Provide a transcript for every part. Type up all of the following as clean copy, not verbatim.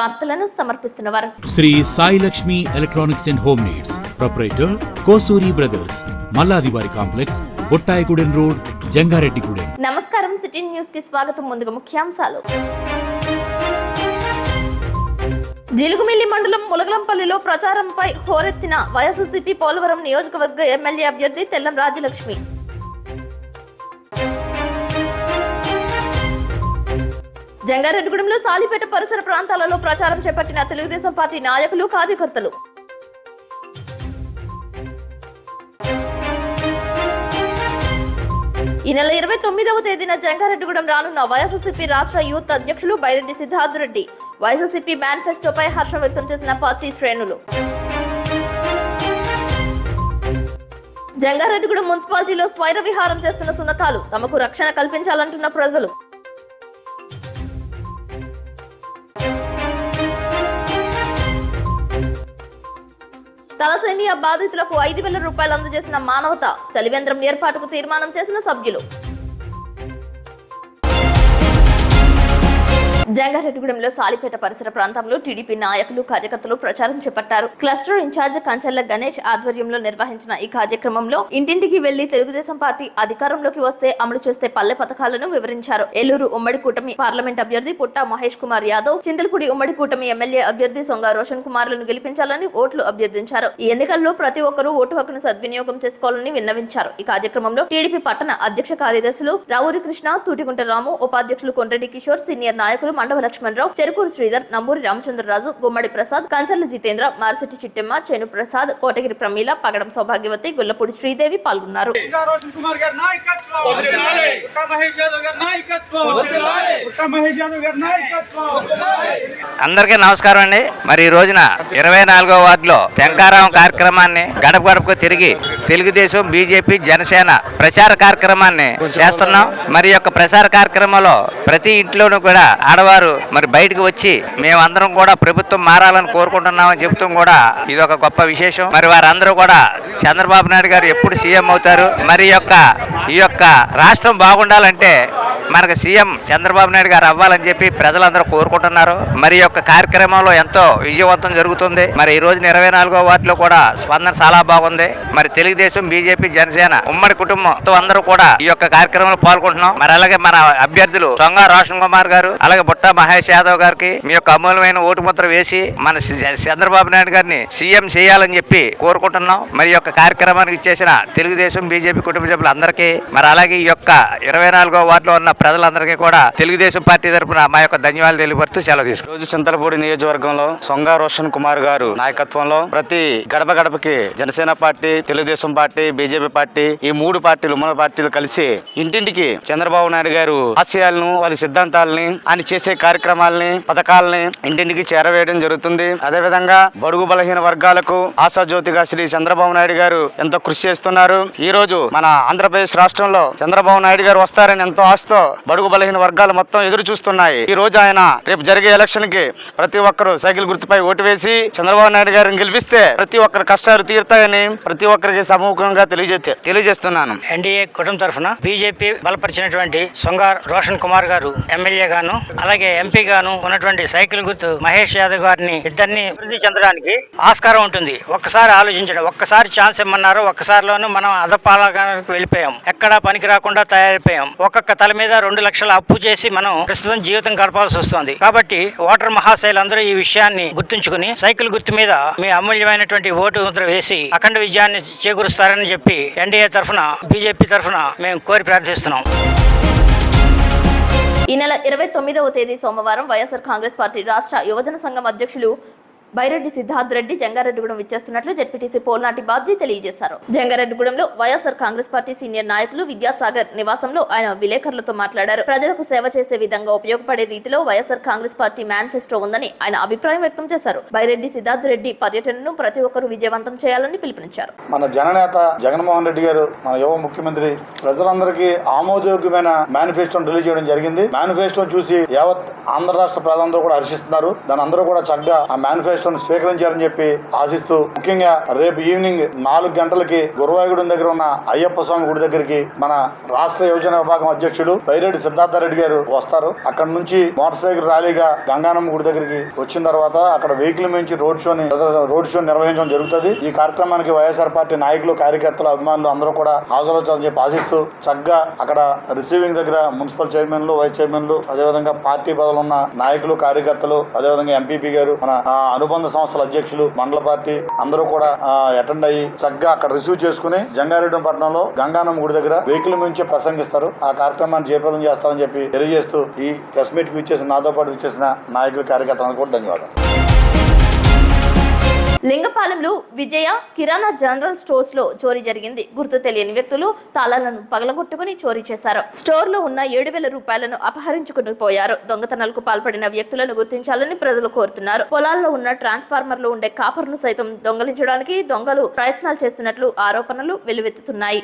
వార్తలను సమర్పిస్తున్నవారు Shri Sai Lakshmi electronics and home needs proprietor Kosuri brothers మల్లాదివారి కాంప్లెక్స్ బొట్టాయిగూడెం రోడ్ జంగారెడ్డిగూడెం. నమస్కారం, సిటీ న్యూస్ కి స్వాగతం. ముందుగా ముఖ్యాంశాలు. జిలుగుమిల్లి మండలం ములగలంపల్లిలో ప్రచారంపై హోరెత్తిన వైఎస్ఆర్సీపీ పోలవరం నియోజకవర్గ ఎమ్మెల్యే అభ్యర్థి తెల్లం రాజ్యలక్ష్మి. జంగారెడ్డిగూడెంలో సాలిపేట పరిసర ప్రాంతాలలో ప్రచారం చేపట్టిన తెలుగుదేశం పార్టీ నాయకులు, కార్యకర్తలు. ఈ నెల 29వ తేదీన జంగారెడ్డిగూడెం రానున్న వైఎస్ఆర్సీపీ రాష్ట్ర యూత్ అధ్యక్షులు బైరెడ్డి సిద్ధార్థ్ రెడ్డి వైఎస్ఆర్సీపీ మేనిఫెస్టోపై హర్షం వ్యక్తం చేసిన పార్టీ శ్రేణులు. జంగారెడ్డిగూడెం మున్సిపాలిటీలో స్వైర విహారం చేస్తున్న సున్నతాలు, తమకు రక్షణ కల్పించాలంటున్న ప్రజలు. తలసేమియా బాధితులకు 5,000 రూపాయలు అందజేసిన మానవత, చలివేంద్రం ఏర్పాటుకు తీర్మానం చేసిన సభ్యులు. జంగారెడ్డిగూడెంలో సాలిపేట పరిసర ప్రాంతంలో టీడీపీ నాయకులు, కార్యకర్తలు ప్రచారం చేపట్టారు. క్లస్టర్ ఇన్ఛార్జ్ కంచెల్ల గణేష్ ఆధ్వర్యంలో నిర్వహించిన ఈ కార్యక్రమంలో ఇంటింటికి వెళ్లి తెలుగుదేశం పార్టీ అధికారంలోకి వస్తే అమలు చేసే పల్లె పథకాలను వివరించారు. ఏలూరు ఉమ్మడి కూటమి పార్లమెంట్ అభ్యర్థి పుట్టా మహేష్ కుమార్ యాదవ్, చింతలపూడి ఉమ్మడి కూటమి ఎమ్మెల్యే అభ్యర్థి సొంగ రోషన్ కుమార్లను గెలిపించాలని ఓట్లు అభ్యర్థించారు. ఈ ఎన్నికల్లో ప్రతి ఒక్కరూ ఓటు హక్కును సద్వినియోగం చేసుకోవాలని విన్నవించారు. ఈ కార్యక్రమంలో టీడీపీ పట్టణ అధ్యక్ష కార్యదర్శులు రావూరి కృష్ణ, తూటిగుంట రాము, ఉపాధ్యక్షులు కొండ్రెడ్డి కిషోర్, సీనియర్ నాయకులు మండవ లక్ష్మణరావు, చెరుకూరు శ్రీధర్, నంబూరి రామచంద్రరాజు, గుమ్మడి ప్రసాద్, కంచర్ల జితేంద్ర, మారిశెట్టి చిట్టెమ్మ, చేను ప్రసాద్, కోటగిరి ప్రమీల, పగడం సౌభాగ్యవతి, గుల్లపూడి శ్రీదేవి పాల్గొన్నారు. అందరికీ నమస్కారం అండి. మరి ఈ రోజున 24వ వార్డులో శంకారావం కార్యక్రమాన్ని గడప గడపకు తిరిగి తెలుగుదేశం, బీజేపీ, జనసేన ప్రచార కార్యక్రమాన్ని చేస్తున్నాం. మరి యొక్క ప్రచార కార్యక్రమంలో ప్రతి ఇంట్లోనూ కూడా ఆడవారు మరి బయటకు వచ్చి మేమందరం కూడా ప్రభుత్వం మారాలని కోరుకుంటున్నామని చెప్తూ కూడా ఇది ఒక గొప్ప విశేషం. మరి వారందరూ కూడా చంద్రబాబు నాయుడు గారు ఎప్పుడు సీఎం అవుతారు, మరి ఈ యొక్క రాష్ట్రం బాగుండాలంటే మనకు సీఎం చంద్రబాబు నాయుడు గారు అవ్వాలని చెప్పి ప్రజలందరూ కోరుకుంటున్నారు. మరి యొక్క కార్యక్రమంలో ఎంతో విజయవంతం జరుగుతుంది. మరి ఈ రోజు 24వ వార్డులో కూడా స్పందన చాలా బాగుంది. మరి తెలుగుదేశం, బీజేపీ, జనసేన ఉమ్మడి కుటుంబంతో అందరూ కూడా ఈ యొక్క కార్యక్రమంలో పాల్గొంటున్నాం. మరి అలాగే మన అభ్యర్థులు సొంగ రోషన్ కుమార్ గారు, అలాగే బుట్టా మహేష్ యాదవ్ గారికి మీ యొక్క అమూల్యమైన ఓటు ముద్ర వేసి మన చంద్రబాబు నాయుడు గారిని సీఎం చేయాలని చెప్పి కోరుకుంటున్నాం. మరి యొక్క కార్యక్రమానికి ఇచ్చేసిన తెలుగుదేశం, బీజేపీ కుటుంబ సభ్యులందరికీ, మరి అలాగే ఈ యొక్క 24వ వార్డులో ఉన్న ప్రజలందరికీ కూడా తెలుగుదేశం పార్టీ తరఫున మా యొక్క ధన్యవాదాలు తెలియపరుస్తూ సెలవు తీసుకుంటాం. రోజు చింతలపూడి నియోజకవర్గంలో సొంగ రోషన్ కుమార్ గారు నాయకత్వంలో ప్రతి గడప గడపకి Janasena party, Telugu Desam party, BJP party, ఈ 3 పార్టీలు ఉమ్మడి పార్టీలు కలిసి ఇంటింటికి చంద్రబాబు నాయుడు గారు ఆశయాలను, వారి సిద్ధాంతాలని, ఆయన చేసే కార్యక్రమాలని, పథకాలని ఇంటింటికి చేరవేయడం జరుగుతుంది. అదేవిధంగా బడుగు బలహీన వర్గాలకు ఆశాజ్యోతిగా శ్రీ చంద్రబాబు నాయుడు గారు ఎంతో కృషి చేస్తున్నారు. ఈ రోజు మన ఆంధ్రప్రదేశ్ రాష్ట్రంలో చంద్రబాబు నాయుడు గారు వస్తారని ఎంతో ఆశతో బడుగు బలహీన వర్గాలు మొత్తం ఎదురు చూస్తున్నాయి. ఈ రోజు ఆయన రేపు జరిగే ఎలక్షన్ కి ప్రతి ఒక్కరు సైకిల్ గుర్తుపై ఓటు వేసి చంద్రబాబు నాయుడు గారిని గెలిపిస్తే ప్రతి ఒక్కరి కష్టాలు తీరుతాయని ప్రతి ఒక్కరికి సమూహంగా తెలియజేస్తున్నాను. ఎన్డీఏ కుటుంబం తరఫున బీజేపీ బలపరిచినటువంటి సొంగ రోషన్ కుమార్ గారు ఎమ్మెల్యే గాను, అలాగే ఎంపీ గాను ఉన్నటువంటి సైకిల్ గుర్తు మహేష్ యాదవ్ గారిని ఇద్దరిని అభివృద్ధి చెందడానికి ఆస్కారం ఉంటుంది. ఒక్కసారి ఆలోచించడం, ఒక్కసారి ఛాన్స్ ఇమ్మన్నారు, ఒక్కసారిలోనూ మనం అధపాలకానికి వెళ్ళిపోయాం. ఎక్కడా పనికి రాకుండా తయారైపోయాం. ఒక్కొక్క తల మీద 2 లక్షల అప్పు చేసి మనం ప్రస్తుతం జీవితం గడపాల్సి వస్తుంది. కాబట్టి ఓటర్ మహాశైలందరూ ఈ విషయాన్ని గుర్తుంచుకుని సైకిల్ గుర్తు మీద మీ అమూల్యమైనటువంటి ఓటు ముద్ర వేసి అఖండ విజయాన్ని చేకూరుస్తారని చెప్పి ఎన్డీఏ తరఫున, బీజేపీ తరఫున మేము కోరి ప్రార్థిస్తున్నాం. ఈ నెల 29వ తేదీ సోమవారం వైఎస్ఆర్ కాంగ్రెస్ పార్టీ రాష్ట్ర యువజన సంఘం అధ్యక్షులు బైరెడ్డి సిద్ధార్థ్ రెడ్డి జంగారెడ్డిగూడెం విచ్చేస్తున్నట్లు జెడ్పీటీసీ పోల్నాటి బాబ్జీ తెలియజేశారు. జంగారెడ్డిగూడెంలో వైఎస్ఆర్ కాంగ్రెస్ పార్టీ సీనియర్ నాయకులు విద్యాసాగర్ నివాసంలో ఆయన విలేకరులతో మాట్లాడారు. ప్రజలకు సేవ చేసే విధంగా ఉపయోగపడే రీతిలో వైఎస్ఆర్ కాంగ్రెస్ పార్టీ మేనిఫెస్టో ఉందని ఆయన అభిప్రాయం వ్యక్తం చేశారు. బైరెడ్డి సిద్ధార్థ్ రెడ్డి పర్యటనను ప్రతి ఒక్కరూ విజయవంతం చేయాలని పిలుపునిచ్చారు. మన జననేత జగన్మోహన్ రెడ్డి గారు, మన యువ ముఖ్యమంత్రి, ప్రజలందరికీ ఆమోదయోగ్యమైన మేనిఫెస్టోను రిలీజ్ చేయడం జరిగింది. మేనిఫెస్టో చూసి యావత్ ఆంధ్ర రాష్ట్ర ప్రజలందరూ కూడా హర్షిస్తున్నారు. దాని అందరూ కూడా చక్కగా ఆ మేనిఫెస్టో మేనిఫెస్టోను స్వీకరించారని చెప్పి ఆశిస్తూ, ముఖ్యంగా రేపు ఈవినింగ్ 4 గంటలకి గురువాయూగూడెం దగ్గర ఉన్న అయ్యప్ప స్వామి గుడి దగ్గరికి మన రాష్ట్ర యువజన విభాగం అధ్యక్షుడు బైరెడ్డి సిద్ధార్థరెడ్డి గారు వస్తారు. అక్కడ నుంచి మోటార్ సైకిల్ ర్యాలీగా గంగానమ్మ గుడి దగ్గరికి వచ్చిన తర్వాత అక్కడ వెహికల్ నుంచి రోడ్ షో నిర్వహించడం జరుగుతుంది. ఈ కార్యక్రమానికి వైఎస్ఆర్ పార్టీ నాయకులు, కార్యకర్తలు, అభిమానులు అందరూ కూడా హాజరవుతారని చెప్పి ఆశిస్తూ, చక్కగా అక్కడ రిసీవింగ్ దగ్గర మున్సిపల్ చైర్మన్లు, వైస్ చైర్మన్లు, అదేవిధంగా పార్టీ పదవులు ఉన్న నాయకులు, కార్యకర్తలు, అదేవిధంగా ఎంపీపీ గారు, మన అనుబంధ సంస్థల అధ్యక్షులు, మండల పార్టీ అందరూ కూడా అటెండ్ అయ్యి చక్కగా అక్కడ రిసీవ్ చేసుకుని జంగారెడ్డి పట్టణంలో గంగానమ్మ గుడి దగ్గర వెహికల్ నుంచి ప్రసంగిస్తారు. ఆ కార్యక్రమాన్ని జయప్రదం చేస్తారని చెప్పి తెలియజేస్తూ, ఈ ప్రెస్ మీట్ కి విచ్చేసిన, నాతో పాటు విచ్చేసిన నాయకులు, కార్యకర్తలకు కూడా ధన్యవాదాలు. లింగపాలెంలో విజయ కిరాణా జనరల్ స్టోర్స్ లో చోరీ జరిగింది. గుర్తు తెలియని వ్యక్తులు తాళాలను పగలగొట్టుకుని చోరీ చేశారు. స్టోర్ లో ఉన్న 7,000 రూపాయలను అపహరించుకుని పోయారు. దొంగతనాలకు పాల్పడిన వ్యక్తులను గుర్తించాలని ప్రజలు కోరుతున్నారు. పొలాల్లో ఉన్న ట్రాన్స్ఫార్మర్ లో ఉండే కాపర్ను సైతం దొంగలించడానికి దొంగలు ప్రయత్నాలు చేస్తున్నట్లు ఆరోపణలు వెల్లువెత్తుతున్నాయి.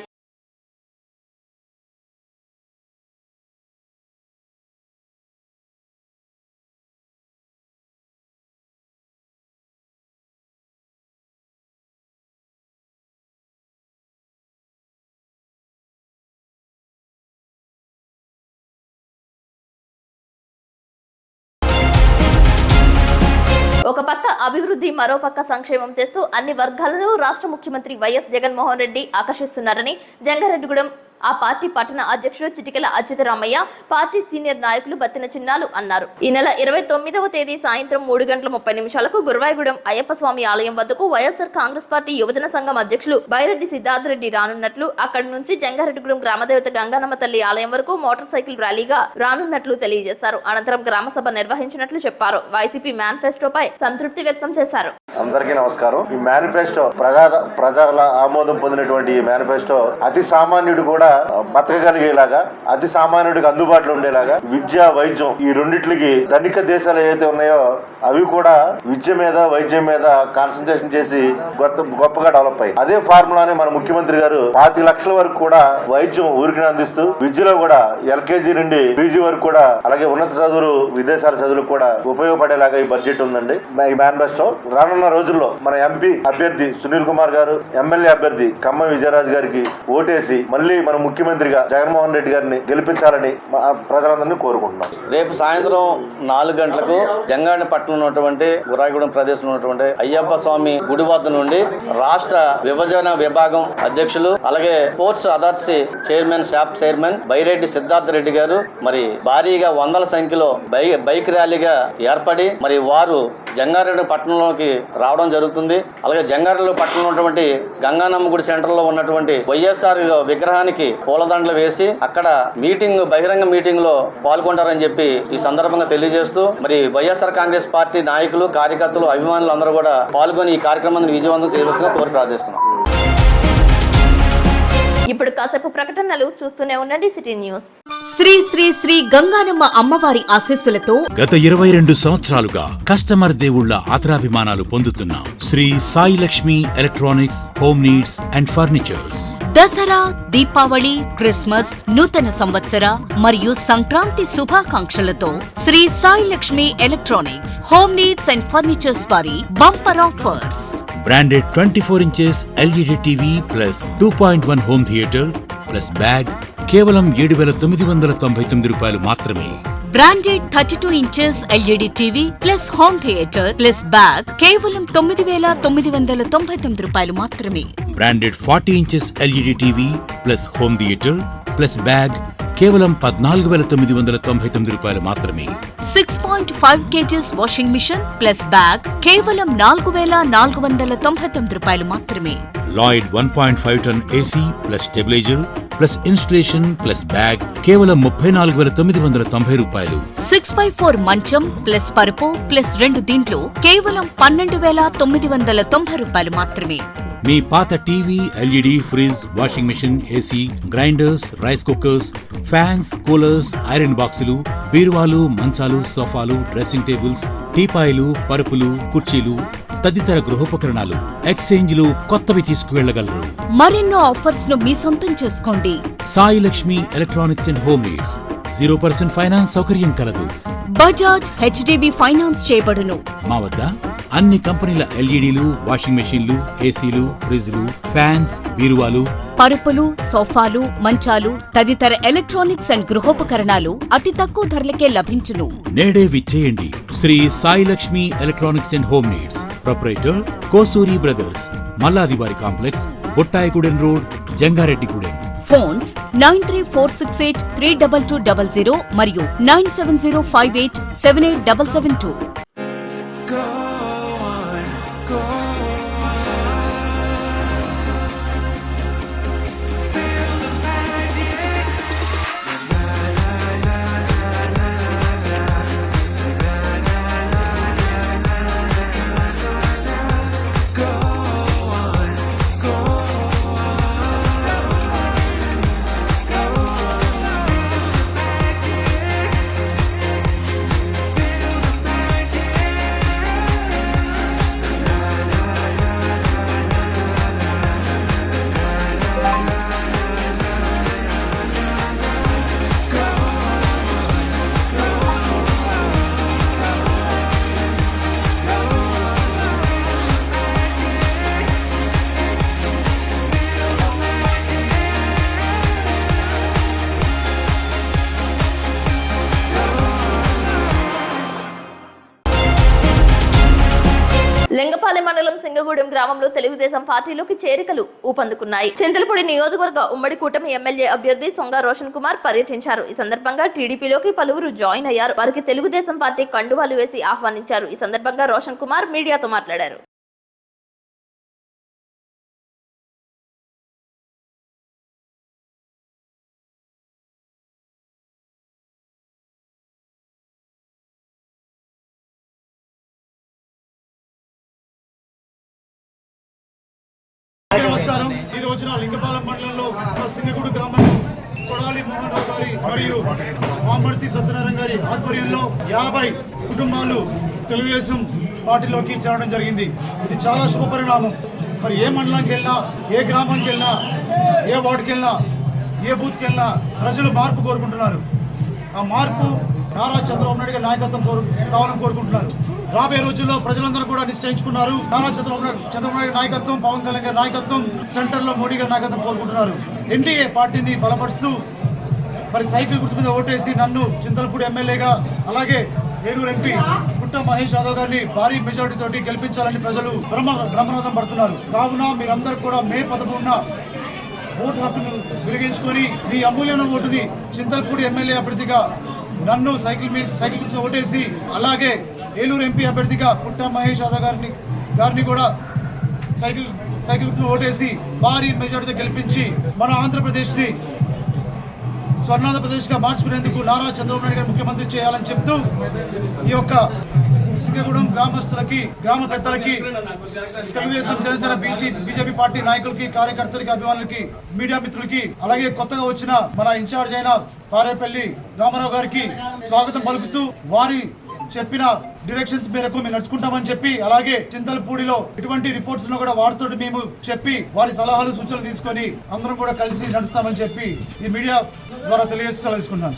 ఒక పక్క అభివృద్ధి, మరో పక్క సంక్షేమం చేస్తూ అన్ని వర్గాలను రాష్ట్ర ముఖ్యమంత్రి వైఎస్ జగన్మోహన్ రెడ్డి ఆకర్షిస్తున్నారని జంగారెడ్డిగూడెం ఆ పార్టీ పట్టణ అధ్యక్షుడు చిటికెల అచ్యుతరామయ్య, పార్టీ సీనియర్ నాయకులు బత్తిన చిన్నాలు అన్నారు. ఈ నెల 29వ తేదీ సాయంత్రం 3:30 గురువాయూగూడెం అయ్యప్ప స్వామి ఆలయం వద్దకు వైఎస్ఆర్ కాంగ్రెస్ పార్టీ యువజన సంఘం అధ్యక్షులు బైరెడ్డి సిద్ధార్థరెడ్డి రానున్నట్లు, అక్కడి నుంచి జంగారెడ్డిగూడెం గ్రామదేవత గంగానమ్మ తల్లి ఆలయం వరకు మోటార్ సైకిల్ ర్యాలీగా రానున్నట్లు తెలియజేశారు. అనంతరం గ్రామ సభ నిర్వహించినట్లు చెప్పారు. వైసీపీ మేనిఫెస్టోపై సంతృప్తి వ్యక్తం చేశారు. అందరికీ నమస్కారం. ఈ మేనిఫెస్టో ప్రజల ఆమోదం పొందినటువంటి ఈ మేనిఫెస్టో అతి సామాన్యుడు కూడా బతకగలిగేలాగా, అతి సామాన్యుడికి అందుబాటులో ఉండేలాగా, విద్య, వైద్యం ఈ రెండిట్లకి ధనిక దేశాలు ఏవైతే ఉన్నాయో అవి కూడా విద్య మీద, వైద్యం మీద కాన్సన్ట్రేషన్ చేసి గొప్పగా డెవలప్ అయ్యి, అదే ఫార్ములాని మన ముఖ్యమంత్రి గారు 5 లక్షల వరకు కూడా వైద్యం ఊరికి అందిస్తూ, విద్యలో కూడా ఎల్కేజీ నుండి పీజీ వరకు కూడా, అలాగే ఉన్నత చదువులు, విదేశాల చదువులకు కూడా ఉపయోగపడేలాగా ఈ బడ్జెట్ ఉందండి. ఈ మేనిఫెస్టో రానున్న రోజుల్లో మన ఎంపీ అభ్యర్థి సునీల్ కుమార్ గారు, ఎమ్మెల్యే అభ్యర్థి కమ్మ విజయరాజు గారికి ఓటేసి మళ్ళీ మన ముఖ్యమంత్రిగా జగన్మోహన్ రెడ్డి గారిని గెలిపించాలని ప్రజలందరినీ కోరుకుంటున్నాం. రేపు సాయంత్రం 4 గంటలకు జంగారెడ్డి పట్టణంలో ఉన్నటువంటి గురాయిగూడెం ప్రదేశంలో ఉన్నటువంటి అయ్యప్ప స్వామి గుడి వద్ద నుండి రాష్ట్ర విభజన విభాగం అధ్యక్షులు, అలాగే sports authority chairman, shop chairman Byreddy Siddhartha Reddy గారు మరి భారీగా 100ల సంఖ్యలో బైక్ ర్యాలీగా ఏర్పడి మరి వారు జంగారెడ్డి పట్టణంలోకి రావడం జరుగుతుంది. అలాగే జంగారెడ్డి పట్టణంలో ఉన్నటువంటి గంగానమ్మ గుడి సెంటర్ లో ఉన్నటువంటి వైఎస్ఆర్ విగ్రహానికి పూలదండలు వేసి అక్కడ బహిరంగ మీటింగ్ లో పాల్గొంటారని చెప్పి ఈ సందర్భంగా తెలియజేస్తూ, మరి వైఎస్ఆర్ కాంగ్రెస్ పార్టీ నాయకులు, కార్యకర్తలు, అభిమానులు అందరూ కూడా పాల్గొని ఈ కార్యక్రమాన్ని విజయవంతం చేయవలసిందిగా కోరి ప్రార్థిస్తున్నాం. ఇప్పుడు కాసేపు ప్రకటనలు చూస్తూనే ఉండండి సిటీ న్యూస్. శ్రీ శ్రీ శ్రీ గంగానమ్మ అమ్మవారి ఆశీస్సులతో గత 22 సంవత్సరాలుగా కస్టమర్ దేవుళ్ల ఆదరాభిమానాలు పొందుతున్న Shri Sai Lakshmi electronics, home needs and furnitures Dussehra, Deepavali, Christmas, నూతన సంవత్సర మరియు సంక్రాంతి శుభాకాంక్షలతో Shri Sai Lakshmi electronics, home needs and furnitures వారి bumper offers. Branded 24 inches LED TV plus 2.1 home theatre plus bag కేవలం 7,999 రూపాయలు మాత్రమే. Branded 32 inches LED TV plus home theatre plus bag కేవలం 9,999 రూపాయలు మాత్రమే. Branded 40 inches LED TV plus home theatre plus bag కేవలం 14,999 రూపాయలు మాత్రమే. 6.5 kgs washing machine plus bag కేవలం 4,499 రూపాయలు మాత్రమే. Lloyd 1.5 ton AC plus stabiliser plus installation plus bag కేవలం 34,990 రూపాయలు. 6x4 మంచం ప్లస్ పరుపు ప్లస్ 2 దిండ్లు కేవలం 12,990 రూపాయలు మాత్రమే. మీ పాత TV, LED, fridge, washing machine, AC, grinders, rice cookers, fans, coolers, iron బాక్సులు, బీరువాలు, మంచాలు, సోఫాలు, డ్రెస్సింగ్ టేబుల్స్, టీపాయిలు, పరుపులు, కుర్చీలు తదితర గృహోపకరణాలు ఎక్స్చేంజ్లు కొత్తవి తీసుకువెళ్లగలరు. మరెన్నో ఆఫర్స్ ను మీ సొంతం చేసుకోండి. Sai Lakshmi electronics and home needs 0% finance సౌకర్యం కలదు. బజాజ్, హెచ్డిబి ఫైనాన్స్ చేయబడును. మా వద్ద అన్ని కంపెనీల ఎల్ఈడీలు, వాషింగ్ మెషీన్లు, ఏసీలు, ఫ్రిడ్జ్లు, ఫ్యాన్స్, బీరువాలు, పరుపులు, సోఫాలు, మంచాలు తదితర ఎలక్ట్రానిక్స్ అండ్ గృహోపకరణాలు అతి తక్కువ ధరలకే లభించును. నేడే విచ్చేయండి. Shri Sai Lakshmi electronics and home needs, proprietor Kosuri brothers, మల్లాదివారి complex, Bottayigudem road, Jangareddygudem. Phones 9346832200 మరియు 9705878772. లింగపాలెం మండలం సింగగూడెం గ్రామంలో తెలుగుదేశం పార్టీలోకి చేరికలు ఊపందుకున్నాయి. చింతలపూడి నియోజకవర్గ ఉమ్మడి కూటమి ఎమ్మెల్యే అభ్యర్థి సొంగ రోషన్ కుమార్ పర్యటించారు. ఈ సందర్భంగా టీడీపీలోకి పలువురు జాయిన్ అయ్యారు. వారికి తెలుగుదేశం పార్టీ కండువాలు వేసి ఆహ్వానించారు. ఈ సందర్భంగా రోషన్ కుమార్ మీడియాతో మాట్లాడారు. నమస్కారం. ఈ రోజున లింగపాలెం మండలంలో సింగగూడు గ్రామంలో కొడాలి మోహన్ రావు గారి మరియు మామర్తి సత్యనారాయణ గారి ఆధ్వర్యంలో 50 కుటుంబాలు తెలుగుదేశం పార్టీలోకి చేరడం జరిగింది. ఇది చాలా శుభ పరిణామం. మరి ఏ మండలానికి వెళ్ళినా, ఏ గ్రామానికి వెళ్ళినా, ఏ వార్డుకి వెళ్ళినా, ఏ బూత్కి వెళ్ళినా ప్రజలు మార్పు కోరుకుంటున్నారు. ఆ మార్పు నారా చంద్రబాబు నాయుడు గారి నాయకత్వం కావాలని కోరుకుంటున్నారు. రాబోయే రోజుల్లో ప్రజలందరూ కూడా నిశ్చయించుకున్నారు. నారా చంద్రబాబు నాయుడు నాయకత్వం, పవన్ కళ్యాణ్ గారి నాయకత్వం, సెంటర్లో మోడీ గారి నాయకత్వం కోరుకుంటున్నారు. ఎన్డీఏ పార్టీని బలపరుస్తూ మరి సైకిల్ గుర్తు మీద ఓటేసి నన్ను చింతలపూడి ఎమ్మెల్యేగా, అలాగే ఏలూరు ఎంపీ పుట్ట మహేష్ యాదవ్ గారిని భారీ మెజారిటీ తోటి గెలిపించాలని ప్రజలు బ్రహ్మరథం పడుతున్నారు. కావున మీరందరూ కూడా మే 11న ఓటు హక్కును వినియోగించుకొని మీ అమూల్యమైన ఓటుని చింతలపూడి ఎమ్మెల్యే అభ్యర్థిగా నన్ను సైకిల్ గుర్తు ఓటేసి, అలాగే ఏలూరు ఎంపీ అభ్యర్థిగా పుట్ట మహేష్ యాదవ్ గారిని కూడా సైకిల్ గుర్తు ఓటేసి భారీ మెజారిటీతో గెలిపించి మన ఆంధ్రప్రదేశ్ని స్వర్ణాంధ్రప్రదేశ్గా మార్చుకునేందుకు నారా చంద్రబాబు నాయుడు గారు ముఖ్యమంత్రి చేయాలని చెప్తూ ఈ యొక్క సింగగూడెం గ్రామస్తులకి, గ్రామ పెద్దలకి, తెలుగుదేశం, జనసేన, బీజేపీ పార్టీ నాయకులకి, కార్యకర్తలకి, అభిమానులకి, మీడియా మిత్రులకి, అలాగే కొత్తగా వచ్చిన మన ఇన్ఛార్జ్ అయిన పారేపల్లి రామారావు గారికి స్వాగతం పలుకుతూ వారి చెప్పిన డైరెక్షన్స్ మేరకు మేము నడుచుకుంటామని చెప్పి, అలాగే చింతలపూడిలో ఇటువంటి రిపోర్ట్స్ కూడా వారితో మేము చెప్పి వారి సలహాలు సూచనలు తీసుకొని అందరం కూడా కలిసి నడుస్తామని చెప్పి ఈ మీడియా ద్వారా తెలియజేసుకున్నాను.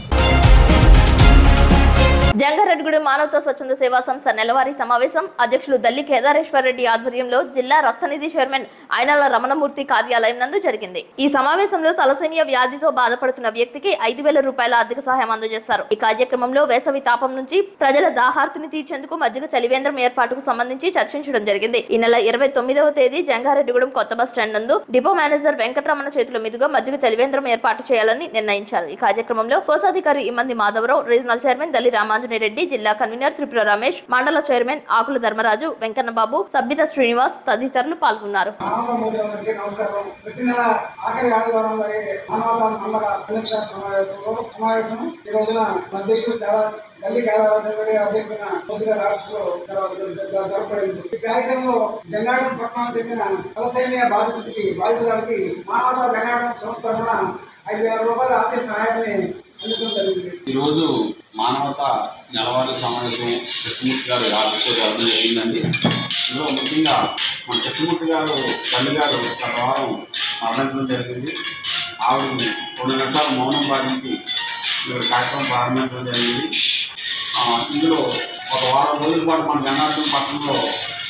జంగారెడ్డిగూడెం మానవతా స్వచ్ఛంద సేవా సంస్థ నెలవారీ సమావేశం అధ్యక్షులు దల్లి కేదారేశ్వర్ రెడ్డి ఆధ్వర్యంలో జిల్లా రక్తనిధి చైర్మన్ ఆయనల రమణమూర్తి కార్యాలయం నందు జరిగింది. ఈ సమావేశంలో తలసేమియా వ్యాధితో బాధపడుతున్న వ్యక్తికి 5,000 రూపాయల ఆర్థిక సహాయం అందజేశారు. ఈ కార్యక్రమంలో వేసవి తాపం నుంచి ప్రజల దాహార్తిని తీర్చేందుకు మజ్జిగ చలివేంద్రం ఏర్పాటుకు సంబంధించి చర్చించడం జరిగింది. ఈ నెల 29వ తేదీ జంగారెడ్డిగూడెం కొత్త బస్ స్టాండ్ నందు డిపో మేనేజర్ వెంకటరమణ చేతుల మీదుగా మజ్జిగ చలివేంద్రం ఏర్పాటు చేయాలని నిర్ణయించారు. ఈ కార్యక్రమంలో కోశాధికారి ఇమ్మంది మాధవరావు, రీజనల్ చైర్మన్ దల్లి రెడ్డి, జిల్లా కన్వీనర్ త్రిపుర రమేష్, మండల చైర్మన్ ఆకుల ధర్మరాజు, వెంకన్నబాబు, సబ్బిత శ్రీనివాస్ తదితరులు పాల్గొన్నారు. ఈ కార్యక్రమంలో జంగారెడ్డి పట్టణానికి చెందిన తలసేమియా బాధితురాలకి మానవతా జంగారెడ్డి సంస్థ తరఫున 5,000 రూపాయల ఆర్థిక సహాయాన్ని అందించడం జరిగింది. ఈరోజు మానవతా నెలవారీ సమావేశం కృష్ణమూర్తి గారు ఆఫీస్లో జరగడం జరిగిందండి. ఇందులో ముఖ్యంగా మన కృష్ణమూర్తి గారు తల్లి గారు గత వారం మరణించడం జరిగింది. ఆవిడని 2 నిమిషాలు మౌనం పాటించి కార్యక్రమం ప్రారంభించడం జరిగింది. ఇందులో ఒక వారం రోజుల పాటు మన జనార్దన పట్టణంలో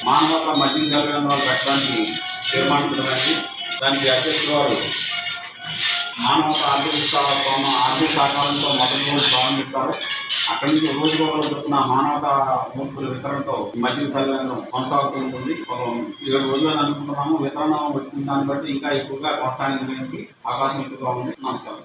మానవత మద్యం కేంద్రాలు పెట్టడానికి తీర్మానించడమైంది. దానికి అధ్యక్షుడు వారు మానవత ఆర్థిక సహకారంతో మొదటి రోజు ప్రారంభిస్తారు. అక్కడి నుంచి రోజుకు ఒకరు చొప్పున మానవత మూర్తుల వితరణతో మద్యం కేంద్రం కొనసాగుతూ ఉంటుంది. 7 రోజులని అనుకుంటున్నాము. వితరణ వచ్చిన దాన్ని బట్టి ఇంకా ఎక్కువగా కొనసాగించడానికి అవకాశం ఎక్కువగా ఉంది. నమస్కారం.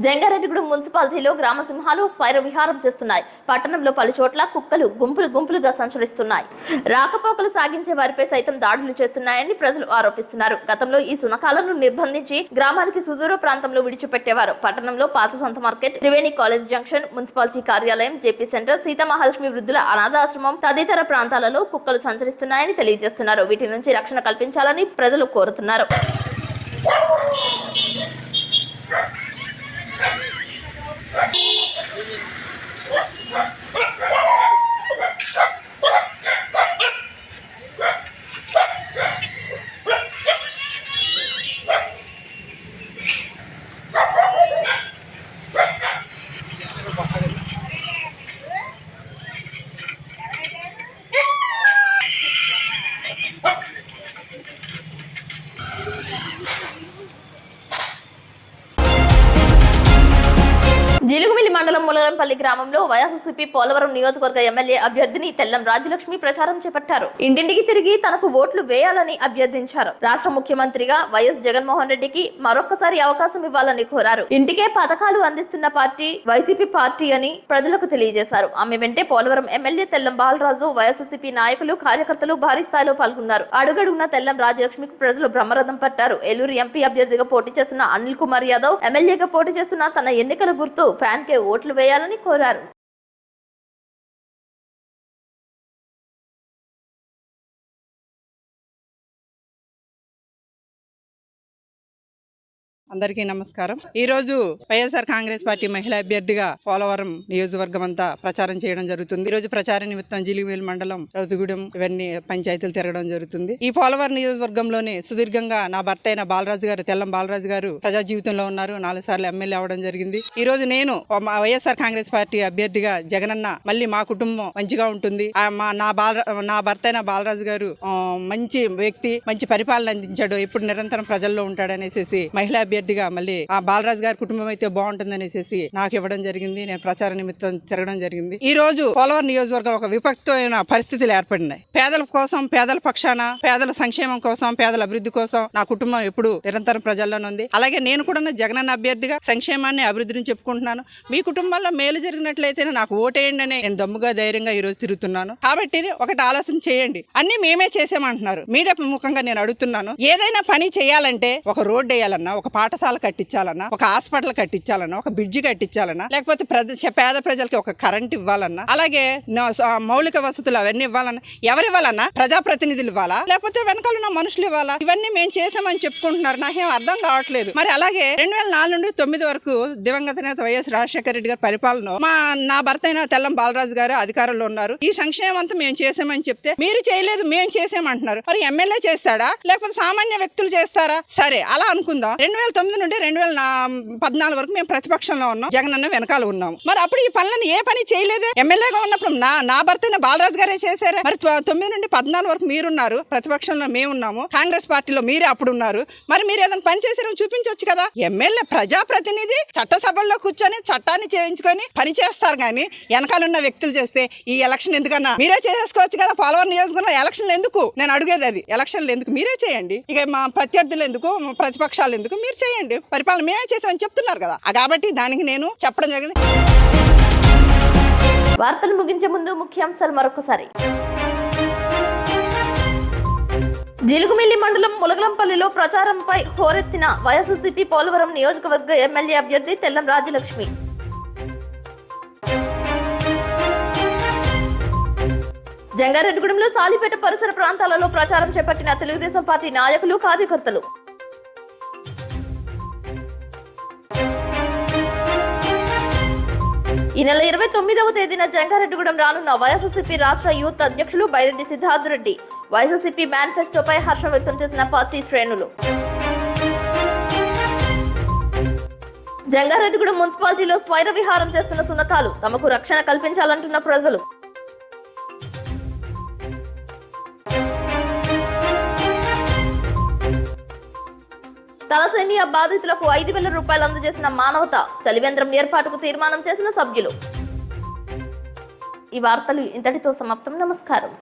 జంగారెడ్డిగూడెం మున్సిపాలిటీలో గ్రామ సింహాలు స్వైర విహారం చేస్తున్నాయి. పట్టణంలో పలు చోట్ల కుక్కలు గుంపులుగా సంచరిస్తున్నాయి. రాకపోకలు సాగించే వారిపై సైతం దాడులు చేస్తున్నాయని ప్రజలు ఆరోపిస్తున్నారు. గతంలో ఈ శునకాలను నిర్బంధించి గ్రామానికి సుదూర ప్రాంతంలో విడిచిపెట్టేవారు. పట్టణంలో పాత సంత market, Triveni college junction, municipality కార్యాలయం, జేపీ సెంటర్, సీతామహాలక్ష్మి వృద్ధుల అనాథాశ్రమం తదితర ప్రాంతాలలో కుక్కలు సంచరిస్తున్నాయని తెలియజేస్తున్నారు. వీటి నుంచి రక్షణ కల్పించాలని ప్రజలు కోరుతున్నారు. జిలుగుమిల్లి మండలం ములగంపల్లి గ్రామంలో వైఎస్ఆర్సీపీ పోలవరం నియోజకవర్గ ఎమ్మెల్యే అభ్యర్థిని తెల్లం రాజ్యలక్ష్మి ప్రచారం చేపట్టారు. ఇంటింటికి తిరిగి తనకు ఓట్లు వేయాలని అభ్యర్థించారు. రాష్ట్ర ముఖ్యమంత్రిగా వైఎస్ జగన్మోహన్ రెడ్డికి మరొకసారి అవకాశం ఇవ్వాలని కోరారు. ఇంటికే పథకాలు అందిస్తున్న పార్టీ వైసీపీ పార్టీ అని ప్రజలకు తెలియజేశారు. ఆమె వెంటే పోలవరం ఎమ్మెల్యే తెల్లం బాలరాజు, వైఎస్ఆర్సీపీ నాయకులు, కార్యకర్తలు భారీ స్థాయిలో పాల్గొన్నారు. అడుగడుగున తెల్లం రాజ్యలక్ష్మికి ప్రజలు బ్రహ్మరథం పట్టారు. ఏలూరు ఎంపీ అభ్యర్థిగా పోటీ చేస్తున్న అనిల్ కుమార్ యాదవ్, ఎమ్మెల్యేగా పోటీ చేస్తున్న తన ఎన్నికల గుర్తు ఫ్యాన్ కే ఓట్లు వేయాలని కోరారు. అందరికీ నమస్కారం. ఈ రోజు వైఎస్ఆర్ కాంగ్రెస్ పార్టీ మహిళా అభ్యర్థిగా పోలవరం నియోజకవర్గం అంతా ప్రచారం చేయడం జరుగుతుంది. ఈ రోజు ప్రచార నిమిత్తం జిలుగుమిల్లి మండలం, రౌతుగూడెం ఇవన్నీ పంచాయతీలు తిరగడం జరుగుతుంది. ఈ పోలవరం నియోజకవర్గంలోనే సుదీర్ఘంగా నా భర్త అయిన బాలరాజు గారు, తెల్లం బాలరాజు గారు ప్రజా జీవితంలో ఉన్నారు. 4 సార్లు ఎమ్మెల్యే అవడం జరిగింది. ఈ రోజు నేను వైఎస్ఆర్ కాంగ్రెస్ పార్టీ అభ్యర్థిగా జగనన్న మళ్ళీ మా కుటుంబం మంచిగా ఉంటుంది, నా భర్త అయిన బాలరాజు గారు మంచి వ్యక్తి, మంచి పరిపాలన అందించాడు, ఎప్పుడు నిరంతరం ప్రజల్లో ఉంటాడనేసి మహిళా అభ్యర్థిగా మళ్ళీ ఆ బాలరాజు గారి కుటుంబం అయితే బాగుంటుందనేసి నాకు ఇవ్వడం జరిగింది. నేను ప్రచార నిమిత్తం తిరగడం జరిగింది. ఈ రోజు పోలవరం నియోజకవర్గం ఒక విపత్తమైన పరిస్థితులు ఏర్పడినాయి. పేదల కోసం, పేదల పక్షాన, పేదల సంక్షేమం కోసం, పేదల అభివృద్ధి కోసం నా కుటుంబం ఎప్పుడు నిరంతరం ప్రజల్లోనే ఉంది. అలాగే నేను కూడా జగనన్న అభ్యర్థిగా సంక్షేమాన్ని, అభివృద్ధిని చెప్పుకుంటున్నాను. మీ కుటుంబంలో మేలు జరిగినట్లయితే నాకు ఓటేయండి అని నేను దమ్ముగా ధైర్యంగా ఈ రోజు తిరుగుతున్నాను. కాబట్టి ఒకటి ఆలోచన చేయండి. అన్ని మేమే చేసామంటున్నారు. మీడియా ముఖంగా నేను అడుగుతున్నాను, ఏదైనా పని చేయాలంటే ఒక రోడ్డు వేయాలన్నా, ఒక పాఠశాల కట్టించాలన్నా, ఒక హాస్పిటల్ కట్టించాలన్నా, ఒక బ్రిడ్జి కట్టించాలన్నా, లేకపోతే పేద ప్రజలకి ఒక కరెంట్ ఇవ్వాలన్నా, అలాగే మౌలిక వసతులు అవన్నీ ఇవ్వాలన్నా ఎవరు ఇవ్వాలన్నా? ప్రజాప్రతినిధులు ఇవ్వాలా, లేకపోతే వెనకాల ఉన్న మనుషులు ఇవ్వాలా? ఇవన్నీ మేము చేసామని చెప్పుకుంటున్నారు. నాకేం అర్థం కావట్లేదు. మరి అలాగే 2004 నుండి 2009 వరకు దివంగత నేత వైఎస్ రాజశేఖర రెడ్డి గారి పరిపాలన నా భర్త అయిన తెల్లం బాలరాజు గారు అధికారంలో ఉన్నారు. ఈ సంక్షేమం అంతా మేము చేసామని చెప్తే మీరు చేయలేదు, మేము చేసామంటున్నారు. మరి ఎమ్మెల్యే చేస్తాడా, లేకపోతే సామాన్య వ్యక్తులు చేస్తారా? సరే, అలా అనుకుందాం. 2009 నుండి 2014 వరకు మేము ప్రతిపక్షంలో ఉన్నాం, జగనన్న వెనకాల ఉన్నాము. మరి అప్పుడు ఈ పనులను ఏ పని చేయలేదే. ఎమ్మెల్యేగా ఉన్నప్పుడు నా భర్త బాలరాజు గారే చేశారా? మరి 9 నుండి 14 వరకు మీరున్నారు, ప్రతిపక్షంలో మేమున్నాము, కాంగ్రెస్ పార్టీలో మీరే అప్పుడు ఉన్నారు. మరి మీరు ఏదైనా పని చేశారని చూపించవచ్చు కదా. ఎమ్మెల్యే ప్రజాప్రతినిధి చట్టసభల్లో కూర్చొని చట్టాన్ని చేయించుకొని పని చేస్తారు, కానీ వెనకాలన్న వ్యక్తులు చేస్తే ఈ ఎలక్షన్ ఎందుకన్నా మీరే చేసుకోవచ్చు కదా. పోలవరం నియోజకవర్గంలో ఎలక్షన్లు ఎందుకు? నేను అడిగేది అది. ఎలక్షన్లు ఎందుకు? మీరే చేయండి. ఇక మా ప్రత్యర్థులు ఎందుకు, ప్రతిపక్షాలు ఎందుకు? మీరు చేయండి. పరిపాలన మేమే చేసామని చెప్తున్నారు కదా. కాబట్టి దానికి నేను చెప్పడం జరిగింది. వార్తలు ముగించే ముందు ముఖ్యాంశాలు మరొకసారి. జిలుగుమిల్లి మండలం ములగలంపల్లిలో ప్రచారంపై హోరెత్తిన వైఎస్ఆర్సీపీ పోలవరం నియోజకవర్గ ఎమ్మెల్యే అభ్యర్థి తెల్లం రాజ్యలక్ష్మి. జంగారెడ్డిగూడెంలో సాలిపేట పరిసర ప్రాంతాలలో ప్రచారం చేపట్టిన తెలుగుదేశం పార్టీ నాయకులు, కార్యకర్తలు. ఈ నెల 29వ తేదీన జంగారెడ్డిగూడెం రానున్న వైఎస్ఆర్సీపీ రాష్ట్ర యూత్ అధ్యక్షులు బైరెడ్డి సిద్ధార్థ్ రెడ్డి. వైఎస్ఆర్సీపీ మేనిఫెస్టోపై హర్షం వ్యక్తం చేసిన పార్టీ శ్రేణులు. జంగారెడ్డిగూడెం మున్సిపాలిటీలో స్వైర విహారం చేస్తున్న శునకాలు, తమకు రక్షణ కల్పించాలంటున్న ప్రజలు. తలసేమియా బాధితులకు 5,000 రూపాయలు అందజేసిన మానవత. చలివేంద్రం ఏర్పాటుకు తీర్మానం చేసిన సభ్యులు. ఈ వార్తలు ఇంతటితో సమాప్తం. నమస్కారం.